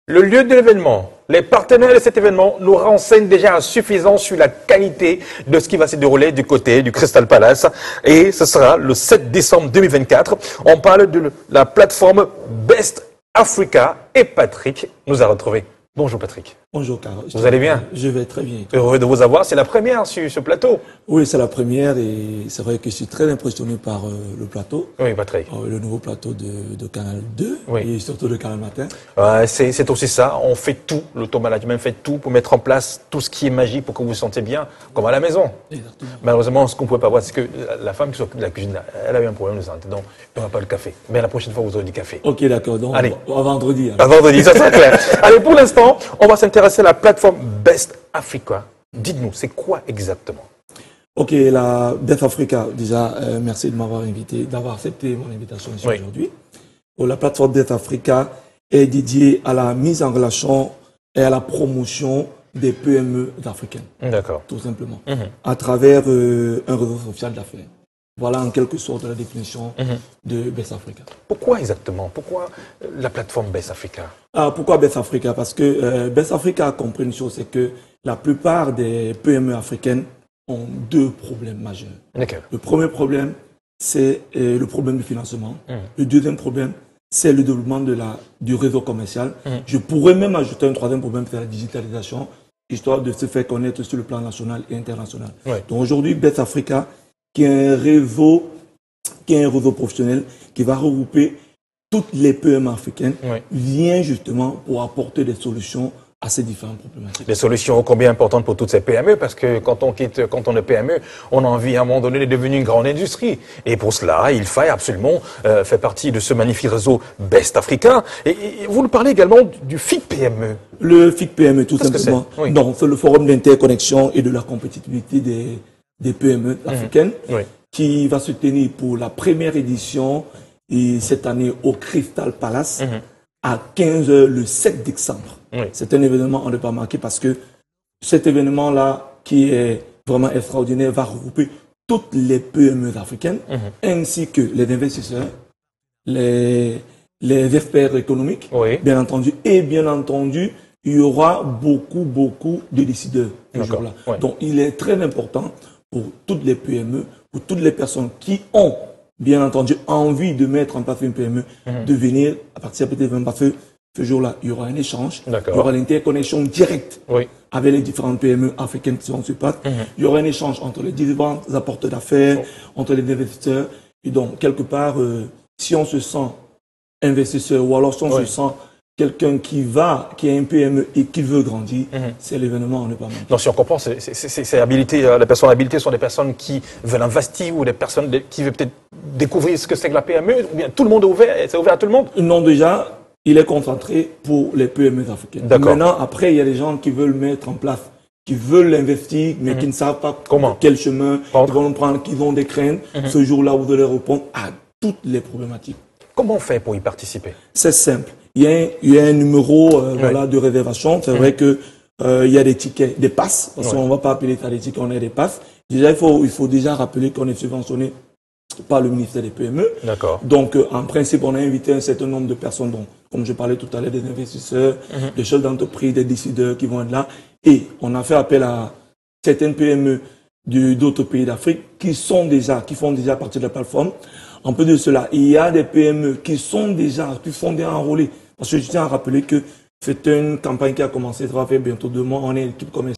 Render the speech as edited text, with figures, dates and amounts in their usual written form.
Le lieu de l'événement, les partenaires de cet événement nous renseignent déjà à suffisance sur la qualité de ce qui va se dérouler du côté du Crystal Palace. Et ce sera le 7 décembre 2024. On parle de la plateforme Best Africa et Patrick nous a retrouvés. Bonjour Patrick. Bonjour Carole. Vous allez bien? Je vais très bien. Heureux de vous avoir. C'est la première sur ce plateau. Oui, c'est la première et c'est vrai que je suis très impressionné par le plateau. Oui, Patrick. Le nouveau plateau de Canal 2 oui. Et surtout de Canal Matin. C'est aussi ça. On fait tout. L'automanagement fait tout pour mettre en place tout ce qui est magie pour que vous vous sentez bien, comme à la maison. Exactement. Malheureusement, ce qu'on ne pouvait pas voir, c'est que la femme qui s'occupe de la cuisine, elle a eu un problème de santé. Donc, on n'a pas le café. Mais la prochaine fois, vous aurez du café. Ok, d'accord. Donc, allez. À vendredi. À vendredi, ça sera clair. Allez, pour l'instant, on va s'intéresser à la plateforme Best Africa. Dites-nous, c'est quoi exactement? Ok, la Best Africa, déjà, merci de m'avoir invité, d'avoir accepté mon invitation ici aujourd'hui. La plateforme Best Africa est dédiée à la mise en relation et à la promotion des PME africaines. D'accord. Tout simplement. À travers un réseau social d'affaires. Voilà en quelque sorte la définition de Best Africa. Pourquoi exactement? Pourquoi la plateforme Best Africa? Pourquoi Best Africa? Parce que Best Africa a compris une chose, c'est que la plupart des PME africaines ont deux problèmes majeurs. Le premier problème, c'est le problème du financement. Le deuxième problème, c'est le développement du réseau commercial. Je pourrais même ajouter un troisième problème, c'est la digitalisation, histoire de se faire connaître sur le plan national et international. Donc aujourd'hui, Best Africa, qui est un réseau professionnel qui va regrouper toutes les PME africaines, vient justement pour apporter des solutions à ces différentes problématiques. Des solutions combien importantes pour toutes ces PME, parce que quand on est PME, on a envie à un moment donné de devenir une grande industrie. Et pour cela, il faille absolument faire partie de ce magnifique réseau Best Africa. Et vous nous parlez également du FIC PME. Le FIC PME, tout simplement. Donc, c'est le forum d'interconnexion et de la compétitivité des PME africaines qui va se tenir pour la première édition et cette année au Crystal Palace à 15 h le 7 décembre. C'est un événement, on ne peut pas manquer parce que cet événement-là, qui est vraiment extraordinaire, va regrouper toutes les PME africaines ainsi que les investisseurs, les experts économiques, bien entendu, et bien entendu, il y aura beaucoup de décideurs ce jour-là. Donc, il est très important pour toutes les PME, pour toutes les personnes qui ont, bien entendu, envie de mettre en place une PME, de venir à participer de l'événement parce que ce jour-là, il y aura un échange, il y aura l'interconnexion directe avec les différentes PME africaines qui seront sur place. Il y aura un échange entre les différents apporteurs d'affaires, entre les investisseurs. Et donc, quelque part, si on se sent investisseur ou alors si on se sent quelqu'un qui a un PME et qui veut grandir, c'est l'événement, on n'est pas mal. Donc, si on comprend, c'est habilité, les personnes habilitées sont des personnes qui veulent investir ou des personnes qui veulent peut-être découvrir ce que c'est que la PME, ou bien tout le monde est ouvert, c'est ouvert à tout le monde? Non, déjà, il est concentré pour les PME africaines. Maintenant, après, il y a des gens qui veulent mettre en place, qui veulent investir, mais qui ne savent pas quel chemin ils vont prendre, qui ont des craintes. Ce jour-là, vous allez répondre à toutes les problématiques. Comment on fait pour y participer? C'est simple. Il y a un numéro de réservation. C'est vrai que il y a des tickets, des passes, parce qu'on ne va pas appeler ça des tickets, on a des passes. Déjà, il faut déjà rappeler qu'on est subventionné par le ministère des PME. Donc, en principe, on a invité un certain nombre de personnes, donc, comme je parlais tout à l'heure, des investisseurs, des chefs d'entreprise, des décideurs qui vont être là. Et on a fait appel à certaines PME d'autres pays d'Afrique qui font déjà partie de la plateforme. En plus de cela, il y a des PME qui sont déjà enrôlés. Parce que je tiens à rappeler que c'est une campagne qui a commencé, ça va faire bientôt 2 mois. On est une équipe commerciale